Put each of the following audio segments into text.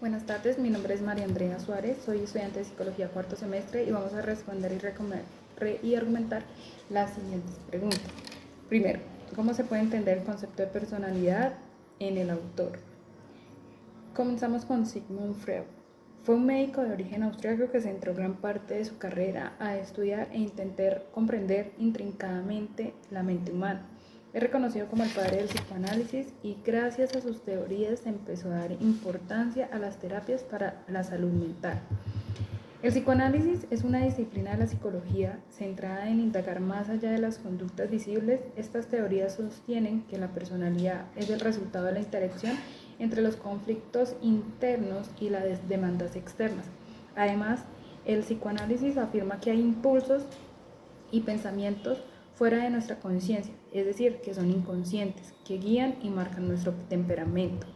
Buenas tardes, mi nombre es María Andrea Suárez, soy estudiante de Psicología cuarto semestre y vamos a responder y argumentar las siguientes preguntas. Primero, ¿cómo se puede entender el concepto de personalidad en el autor? Comenzamos con Sigmund Freud. Fue un médico de origen austriaco que centró gran parte de su carrera a estudiar e intentar comprender intrincadamente la mente humana. Es reconocido como el padre del psicoanálisis y gracias a sus teorías se empezó a dar importancia a las terapias para la salud mental. El psicoanálisis es una disciplina de la psicología centrada en indagar más allá de las conductas visibles. Estas teorías sostienen que la personalidad es el resultado de la interacción entre los conflictos internos y las demandas externas. Además, el psicoanálisis afirma que hay impulsos y pensamientos fuera de nuestra conciencia, es decir, que son inconscientes, que guían y marcan nuestro temperamento.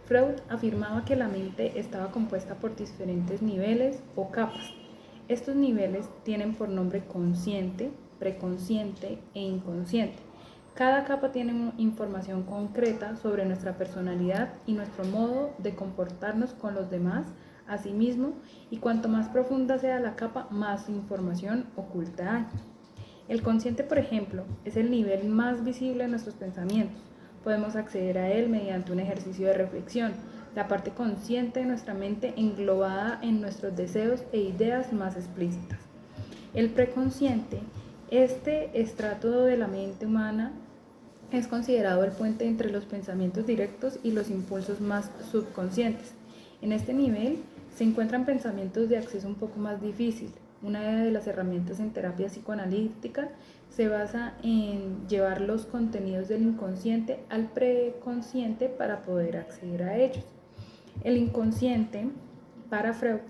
Freud afirmaba que la mente estaba compuesta por diferentes niveles o capas. Estos niveles tienen por nombre consciente, preconsciente e inconsciente. Cada capa tiene información concreta sobre nuestra personalidad y nuestro modo de comportarnos con los demás, a sí mismo, y cuanto más profunda sea la capa, más información oculta hay. El consciente, por ejemplo, es el nivel más visible de nuestros pensamientos. Podemos acceder a él mediante un ejercicio de reflexión, la parte consciente de nuestra mente englobada en nuestros deseos e ideas más explícitas. El preconsciente, este estrato de la mente humana, es considerado el puente entre los pensamientos directos y los impulsos más subconscientes. En este nivel se encuentran pensamientos de acceso un poco más difícil. Una de las herramientas en terapia psicoanalítica se basa en llevar los contenidos del inconsciente al preconsciente para poder acceder a ellos. El inconsciente, para Freud,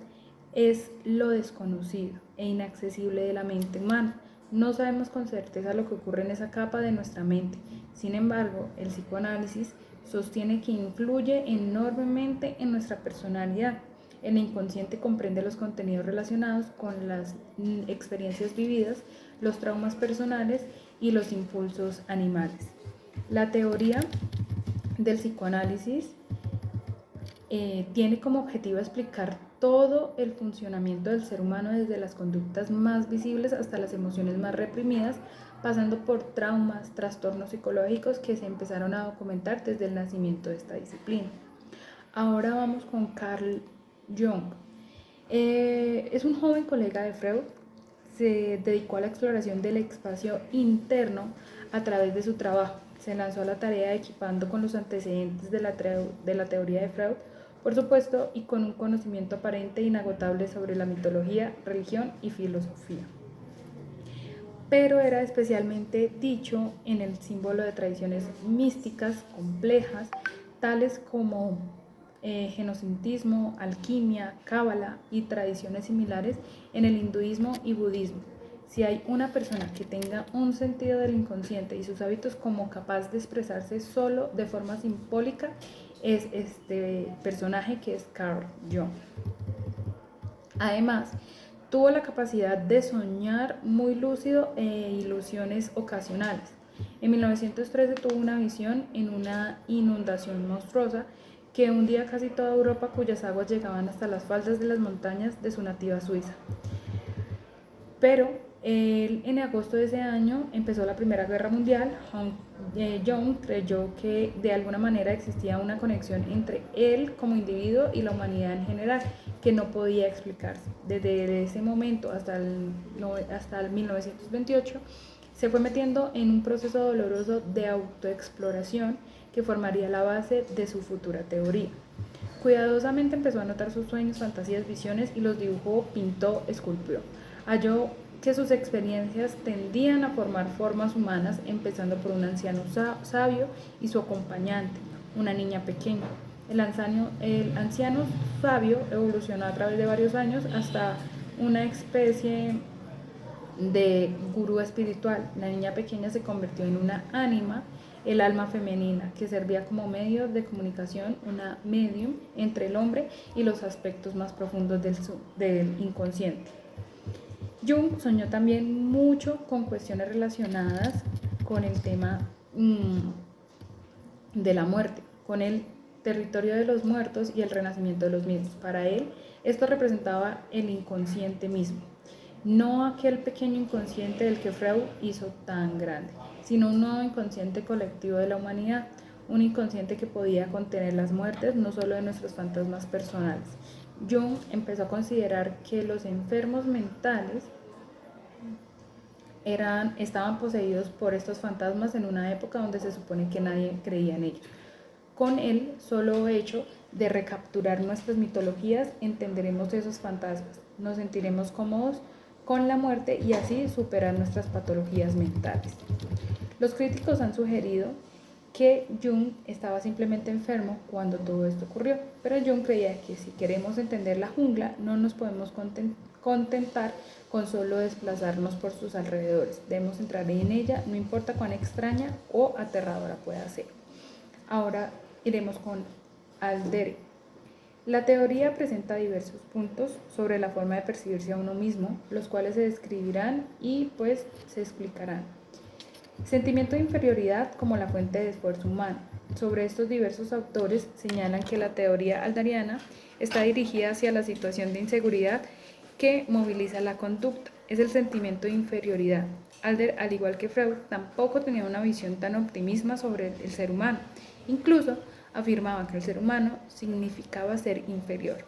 es lo desconocido e inaccesible de la mente humana. No sabemos con certeza lo que ocurre en esa capa de nuestra mente. Sin embargo, el psicoanálisis sostiene que influye enormemente en nuestra personalidad. El inconsciente comprende los contenidos relacionados con las experiencias vividas, los traumas personales y los impulsos animales. La teoría del psicoanálisis tiene como objetivo explicar todo el funcionamiento del ser humano desde las conductas más visibles hasta las emociones más reprimidas, pasando por traumas, trastornos psicológicos que se empezaron a documentar desde el nacimiento de esta disciplina. Ahora vamos con Carl Jung. Es un joven colega de Freud. Se dedicó a la exploración del espacio interno a través de su trabajo. Se lanzó a la tarea equipando con los antecedentes de la teoría de Freud, por supuesto, y con un conocimiento aparente e inagotable sobre la mitología, religión y filosofía. Pero era especialmente dicho en el símbolo de tradiciones místicas complejas, tales como genocintismo, alquimia, cábala y tradiciones similares en el hinduismo y budismo. Si hay una persona que tenga un sentido del inconsciente y sus hábitos como capaz de expresarse solo de forma simbólica, es este personaje que es Carl Jung. Además, tuvo la capacidad de soñar muy lúcido e ilusiones ocasionales. En 1913 tuvo una visión en una inundación monstruosa que hundía casi toda Europa, cuyas aguas llegaban hasta las faldas de las montañas de su nativa Suiza. Pero en agosto de ese año empezó la Primera Guerra Mundial. Jung creyó que de alguna manera existía una conexión entre él como individuo y la humanidad en general que no podía explicarse. Desde ese momento hasta el 1928 se fue metiendo en un proceso doloroso de autoexploración que formaría la base de su futura teoría. Cuidadosamente empezó a anotar sus sueños, fantasías, visiones y los dibujó, pintó, esculpió. Halló que sus experiencias tendían a formar formas humanas, empezando por un anciano sabio y su acompañante, una niña pequeña. El anciano sabio evolucionó a través de varios años hasta una especie de gurú espiritual. La niña pequeña se convirtió en una ánima, el alma femenina, que servía como medio de comunicación, una medium entre el hombre y los aspectos más profundos del inconsciente. Jung soñó también mucho con cuestiones relacionadas con el tema de la muerte. Con el territorio de los muertos y el renacimiento de los mismos. Para él, esto representaba el inconsciente mismo, no aquel pequeño inconsciente del que Freud hizo tan grande, sino un nuevo inconsciente colectivo de la humanidad, un inconsciente que podía contener las muertes no solo de nuestros fantasmas personales. Jung empezó a considerar que los enfermos mentales estaban poseídos por estos fantasmas en una época donde se supone que nadie creía en ellos. Con el solo hecho de recapturar nuestras mitologías, entenderemos esos fantasmas, nos sentiremos cómodos con la muerte y así superar nuestras patologías mentales. Los críticos han sugerido que Jung estaba simplemente enfermo cuando todo esto ocurrió, pero Jung creía que si queremos entender la jungla, no nos podemos contentar con solo desplazarnos por sus alrededores. Debemos entrar en ella, no importa cuán extraña o aterradora pueda ser. Ahora iremos con Alder. La teoría presenta diversos puntos sobre la forma de percibirse a uno mismo, los cuales se describirán y pues se explicarán. Sentimiento de inferioridad como la fuente de esfuerzo humano. Sobre estos diversos autores señalan que la teoría alderiana está dirigida hacia la situación de inseguridad que moviliza la conducta. Es el sentimiento de inferioridad. Alder, al igual que Freud, tampoco tenía una visión tan optimista sobre el ser humano. Incluso afirmaba que el ser humano significaba ser inferior.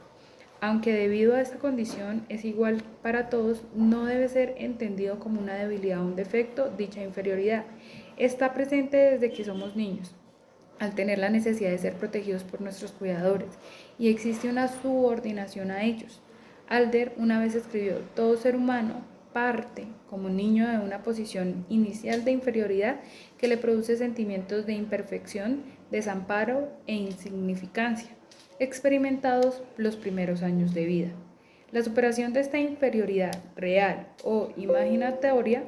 Aunque debido a esta condición es igual para todos, no debe ser entendido como una debilidad o un defecto dicha inferioridad. Está presente desde que somos niños, al tener la necesidad de ser protegidos por nuestros cuidadores, y existe una subordinación a ellos. Alder una vez escribió: todo ser humano parte como niño de una posición inicial de inferioridad que le produce sentimientos de imperfección, desamparo e insignificancia, experimentados los primeros años de vida. La superación de esta inferioridad real o imaginatoria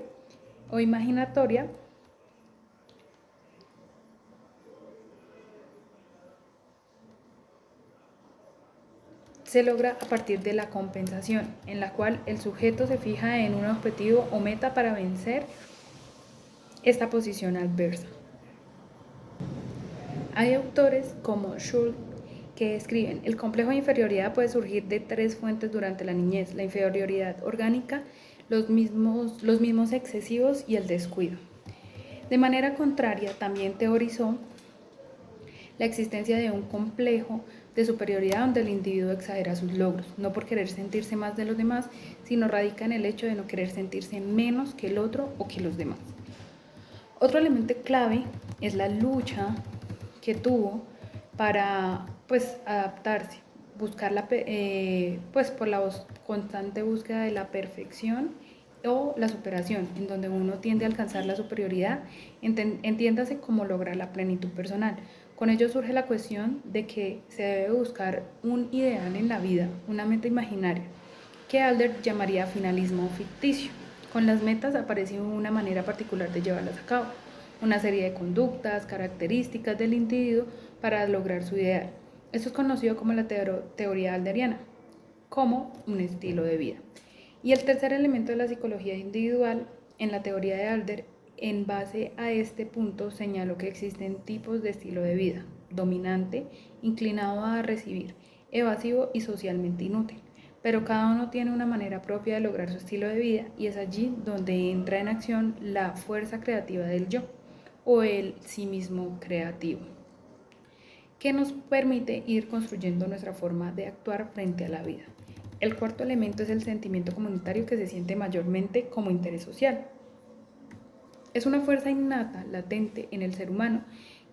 se logra a partir de la compensación, en la cual el sujeto se fija en un objetivo o meta para vencer esta posición adversa. Hay autores como Schultz que escriben: el complejo de inferioridad puede surgir de tres fuentes durante la niñez: la inferioridad orgánica, los mismos excesivos y el descuido. De manera contraria, también teorizó la existencia de un complejo de superioridad donde el individuo exagera sus logros, no por querer sentirse más de los demás, sino radica en el hecho de no querer sentirse menos que el otro o que los demás. Otro elemento clave es la lucha que tuvo para adaptarse, buscar por la constante búsqueda de la perfección o la superación, en donde uno tiende a alcanzar la superioridad, entiéndase como lograr la plenitud personal. Con ello surge la cuestión de que se debe buscar un ideal en la vida, una meta imaginaria, que Alder llamaría finalismo ficticio. Con las metas aparece una manera particular de llevarlas a cabo, una serie de conductas, características del individuo para lograr su ideal. Esto es conocido como la teoría alderiana, como un estilo de vida. Y el tercer elemento de la psicología individual, en la teoría de Alder, en base a este punto señaló que existen tipos de estilo de vida: dominante, inclinado a recibir, evasivo y socialmente inútil. Pero cada uno tiene una manera propia de lograr su estilo de vida, y es allí donde entra en acción la fuerza creativa del yo, o el sí mismo creativo, que nos permite ir construyendo nuestra forma de actuar frente a la vida. El cuarto elemento es el sentimiento comunitario, que se siente mayormente como interés social. Es una fuerza innata, latente en el ser humano,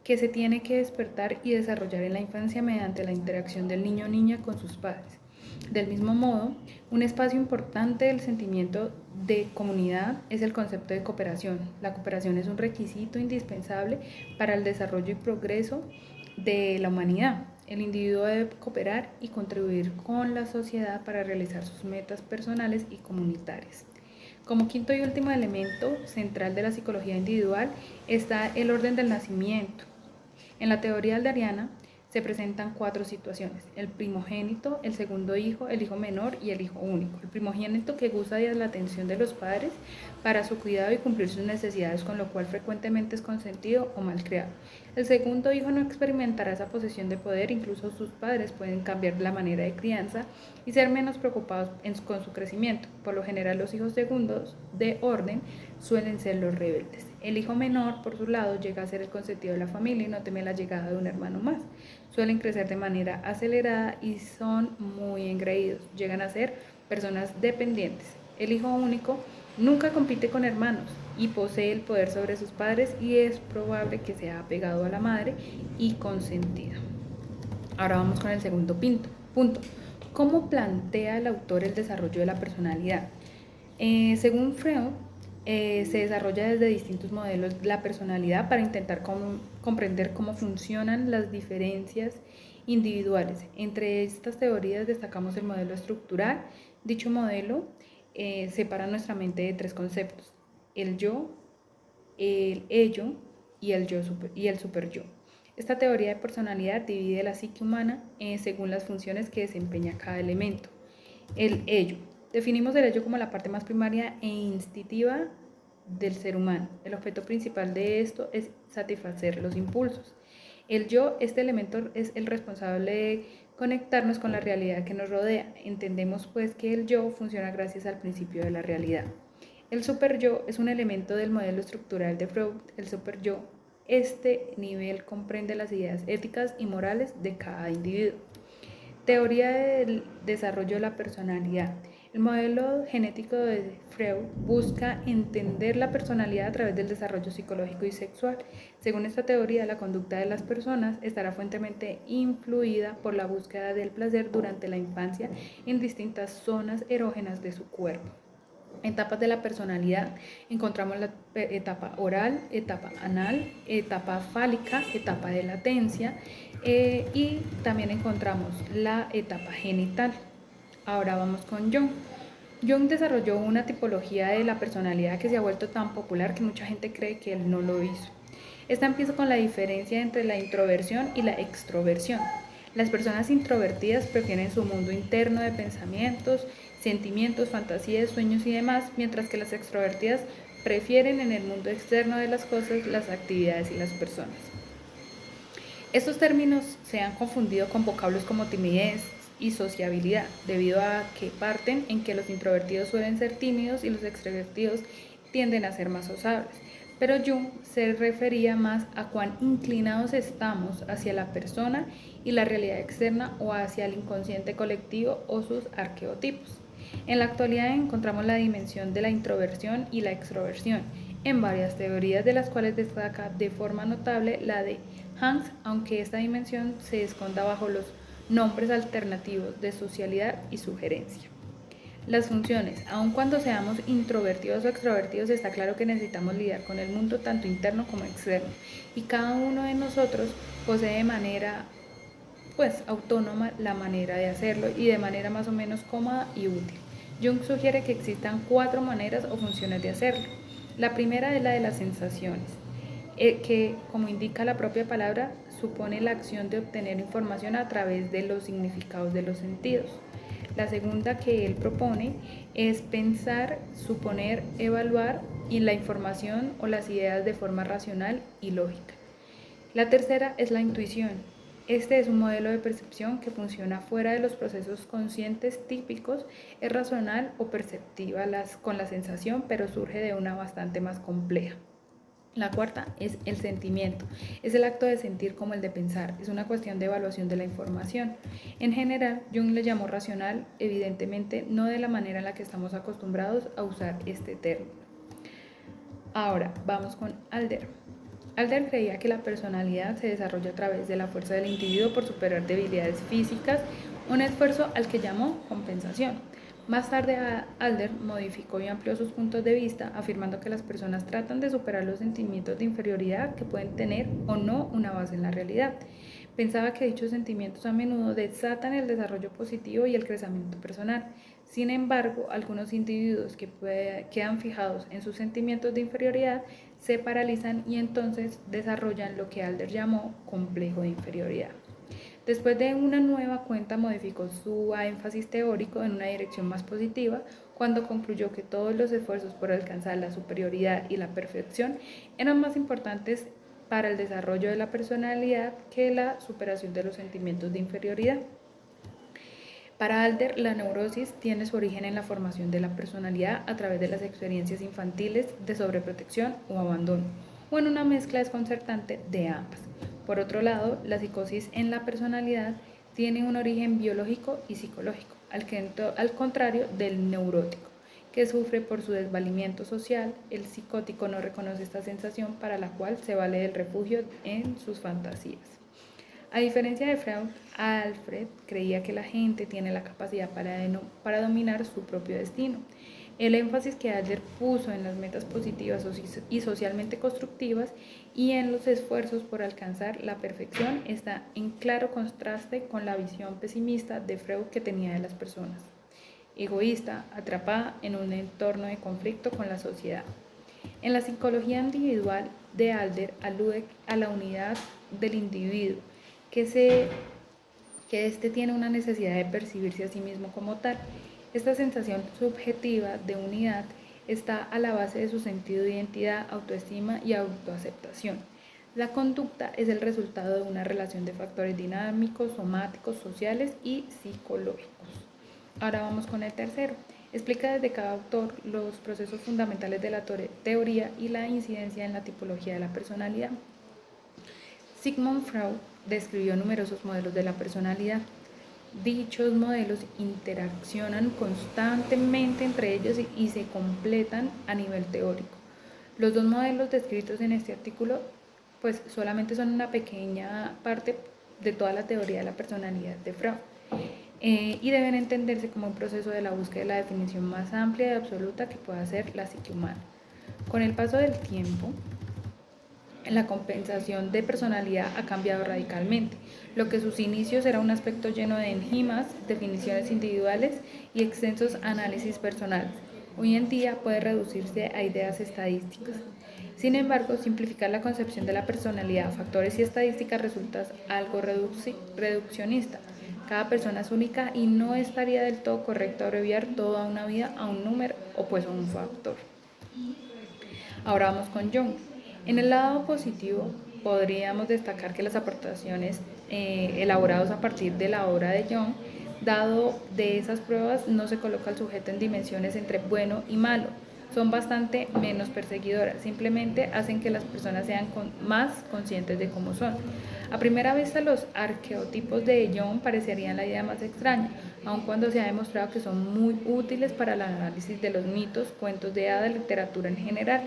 que se tiene que despertar y desarrollar en la infancia mediante la interacción del niño o niña con sus padres. Del mismo modo, un espacio importante del sentimiento de comunidad es el concepto de cooperación. La cooperación es un requisito indispensable para el desarrollo y progreso de la humanidad. El individuo debe cooperar y contribuir con la sociedad para realizar sus metas personales y comunitarias. Como quinto y último elemento central de la psicología individual está el orden del nacimiento. En la teoría alderiana se presentan 4 situaciones: el primogénito, el segundo hijo, el hijo menor y el hijo único. El primogénito, que goza de la atención de los padres para su cuidado y cumplir sus necesidades, con lo cual frecuentemente es consentido o malcriado. El segundo hijo no experimentará esa posesión de poder, incluso sus padres pueden cambiar la manera de crianza y ser menos preocupados con su crecimiento. Por lo general, los hijos segundos de orden suelen ser los rebeldes. El hijo menor, por su lado, llega a ser el consentido de la familia y no teme la llegada de un hermano más. Suelen crecer de manera acelerada y son muy engreídos. Llegan a ser personas dependientes. El hijo único nunca compite con hermanos y posee el poder sobre sus padres y es probable que sea apegado a la madre y consentido. Ahora vamos con el segundo punto. ¿Cómo plantea el autor el desarrollo de la personalidad? Según Freud, se desarrolla desde distintos modelos la personalidad para intentar comprender cómo funcionan las diferencias individuales. Entre estas teorías destacamos el modelo estructural. Dicho modelo separa nuestra mente de tres conceptos: el yo, el ello y el superyo. Esta teoría de personalidad divide la psique humana según las funciones que desempeña cada elemento. El ello. Definimos el ello como la parte más primaria e instintiva del ser humano. El objeto principal de esto es satisfacer los impulsos. El yo, este elemento es el responsable de conectarnos con la realidad que nos rodea. Entendemos pues que el yo funciona gracias al principio de la realidad. El superyo es un elemento del modelo estructural de Freud. El superyo, este nivel comprende las ideas éticas y morales de cada individuo. Teoría del desarrollo de la personalidad. El modelo genético de Freud busca entender la personalidad a través del desarrollo psicológico y sexual. Según esta teoría, la conducta de las personas estará fuertemente influida por la búsqueda del placer durante la infancia en distintas zonas erógenas de su cuerpo. Etapas de la personalidad. Encontramos la etapa oral, etapa anal, etapa fálica, etapa de latencia y también encontramos la etapa genital. Ahora vamos con Jung. Jung desarrolló una tipología de la personalidad que se ha vuelto tan popular que mucha gente cree que él no lo hizo. Esta empieza con la diferencia entre la introversión y la extroversión. Las personas introvertidas prefieren su mundo interno de pensamientos, sentimientos, fantasías, sueños y demás, mientras que las extrovertidas prefieren en el mundo externo de las cosas, las actividades y las personas. Estos términos se han confundido con vocablos como timidez y sociabilidad, debido a que parten en que los introvertidos suelen ser tímidos y los extrovertidos tienden a ser más sociables. Pero Jung se refería más a cuán inclinados estamos hacia la persona y la realidad externa o hacia el inconsciente colectivo o sus arqueotipos. En la actualidad encontramos la dimensión de la introversión y la extroversión en varias teorías, de las cuales destaca de forma notable la de Hans, aunque esta dimensión se esconda bajo los nombres alternativos de socialidad y sugerencia. Las funciones. Aun cuando seamos introvertidos o extrovertidos, está claro que necesitamos lidiar con el mundo tanto interno como externo, y cada uno de nosotros posee de manera autónoma la manera de hacerlo y de manera más o menos cómoda y útil. Jung sugiere que existan 4 maneras o funciones de hacerlo. La primera es la de las sensaciones, que, como indica la propia palabra, supone la acción de obtener información a través de los significados de los sentidos. La segunda que él propone es pensar, suponer, evaluar y la información o las ideas de forma racional y lógica. La tercera es la intuición. Este es un modelo de percepción que funciona fuera de los procesos conscientes típicos, es racional o perceptiva con la sensación, pero surge de una bastante más compleja. La cuarta es el sentimiento. Es el acto de sentir como el de pensar. Es una cuestión de evaluación de la información. En general, Jung le llamó racional, evidentemente no de la manera en la que estamos acostumbrados a usar este término. Ahora, vamos con Adler. Adler creía que la personalidad se desarrolla a través de la fuerza del individuo por superar debilidades físicas, un esfuerzo al que llamó compensación. Más tarde, Adler modificó y amplió sus puntos de vista, afirmando que las personas tratan de superar los sentimientos de inferioridad que pueden tener o no una base en la realidad. Pensaba que dichos sentimientos a menudo desatan el desarrollo positivo y el crecimiento personal. Sin embargo, algunos individuos que quedan fijados en sus sentimientos de inferioridad se paralizan y entonces desarrollan lo que Adler llamó complejo de inferioridad. Después de una nueva cuenta, modificó su énfasis teórico en una dirección más positiva cuando concluyó que todos los esfuerzos por alcanzar la superioridad y la perfección eran más importantes para el desarrollo de la personalidad que la superación de los sentimientos de inferioridad. Para Adler, la neurosis tiene su origen en la formación de la personalidad a través de las experiencias infantiles de sobreprotección o abandono, o en una mezcla desconcertante de ambas. Por otro lado, la psicosis en la personalidad tiene un origen biológico y psicológico, al contrario del neurótico, que sufre por su desvalimiento social. El psicótico no reconoce esta sensación, para la cual se vale del refugio en sus fantasías. A diferencia de Freud, Alfred creía que la gente tiene la capacidad para dominar su propio destino. El énfasis que Adler puso en las metas positivas y socialmente constructivas y en los esfuerzos por alcanzar la perfección está en claro contraste con la visión pesimista de Freud que tenía de las personas, egoísta, atrapada en un entorno de conflicto con la sociedad. En la psicología individual de Adler alude a la unidad del individuo, que éste tiene una necesidad de percibirse a sí mismo como tal. Esta sensación subjetiva de unidad está a la base de su sentido de identidad, autoestima y autoaceptación. La conducta es el resultado de una relación de factores dinámicos, somáticos, sociales y psicológicos. Ahora vamos con el tercero. Explica desde cada autor los procesos fundamentales de la teoría y la incidencia en la tipología de la personalidad. Sigmund Freud describió numerosos modelos de la personalidad. Dichos modelos interaccionan constantemente entre ellos y se completan a nivel teórico. Los dos modelos descritos en este artículo pues solamente son una pequeña parte de toda la teoría de la personalidad de Freud y deben entenderse como un proceso de la búsqueda de la definición más amplia y absoluta que pueda ser la psique humana. Con el paso del tiempo, la compensación de personalidad ha cambiado radicalmente. Lo que sus inicios era un aspecto lleno de enzimas, definiciones individuales y extensos análisis personales, hoy en día puede reducirse a ideas estadísticas. Sin embargo, simplificar la concepción de la personalidad a factores y estadísticas resulta algo reduccionista. Cada persona es única y no estaría del todo correcto abreviar toda una vida a un número o pues a un factor. Ahora vamos con Jung. En el lado positivo, podríamos destacar que las aportaciones elaboradas a partir de la obra de Jung, dado de esas pruebas, no se coloca al sujeto en dimensiones entre bueno y malo, son bastante menos perseguidoras, simplemente hacen que las personas sean más conscientes de cómo son. A primera vista, los arqueotipos de Jung parecerían la idea más extraña, aun cuando se ha demostrado que son muy útiles para el análisis de los mitos, cuentos de hadas, literatura en general.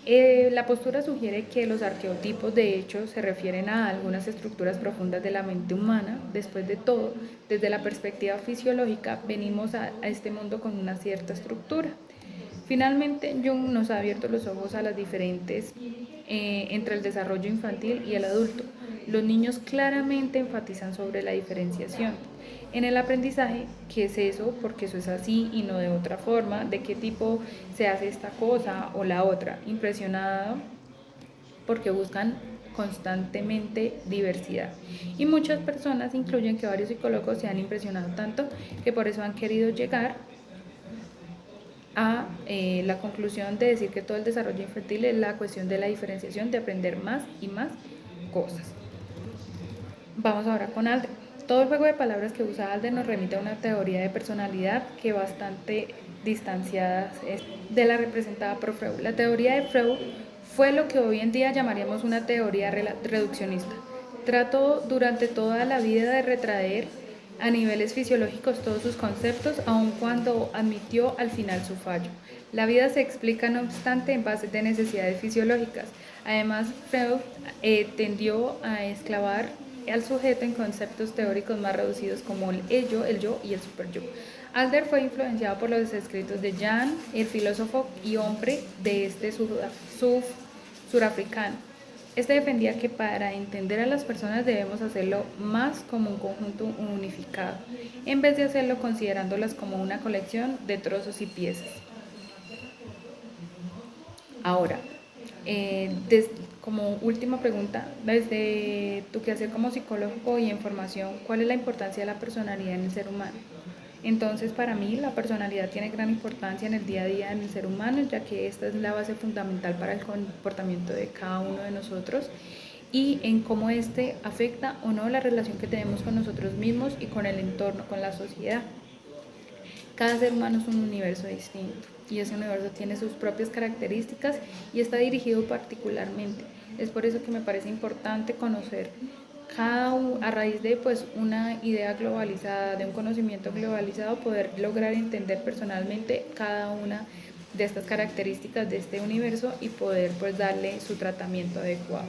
La postura sugiere que los arqueotipos de hecho se refieren a algunas estructuras profundas de la mente humana. Después de todo, desde la perspectiva fisiológica, venimos a este mundo con una cierta estructura. Finalmente, Jung nos ha abierto los ojos a las diferentes entre el desarrollo infantil y el adulto. Los niños claramente enfatizan sobre la diferenciación. En el aprendizaje, ¿qué es eso? Porque eso es así y no de otra forma. ¿De qué tipo se hace esta cosa o la otra? Impresionado porque buscan constantemente diversidad. Y muchas personas incluyen que varios psicólogos se han impresionado tanto que por eso han querido llegar a la conclusión de decir que todo el desarrollo infantil es la cuestión de la diferenciación, de aprender más y más cosas. Vamos ahora con Adler. Todo el juego de palabras que usa Adler nos remite a una teoría de personalidad que bastante distanciada es de la representada por Freud. La teoría de Freud fue lo que hoy en día llamaríamos una teoría reduccionista. Trató durante toda la vida de retraer a niveles fisiológicos todos sus conceptos, aun cuando admitió al final su fallo. La vida se explica, no obstante, en base de necesidades fisiológicas. Además, Freud tendió a esclavar al sujeto en conceptos teóricos más reducidos como el yo y el superyo. Adler fue influenciado por los escritos de Jahn, el filósofo y hombre de este surafricano. Este defendía que para entender a las personas debemos hacerlo más como un conjunto unificado, en vez de hacerlo considerándolas como una colección de trozos y piezas. Ahora, como última pregunta, desde tu quehacer como psicólogo y en formación, ¿cuál es la importancia de la personalidad en el ser humano? Entonces, para mí, la personalidad tiene gran importancia en el día a día en el ser humano, ya que esta es la base fundamental para el comportamiento de cada uno de nosotros y en cómo este afecta o no la relación que tenemos con nosotros mismos y con el entorno, con la sociedad. Cada ser humano es un universo distinto y ese universo tiene sus propias características y está dirigido particularmente. Es por eso que me parece importante conocer a raíz de pues una idea globalizada, de un conocimiento globalizado, poder lograr entender personalmente cada una de estas características de este universo y poder pues darle su tratamiento adecuado.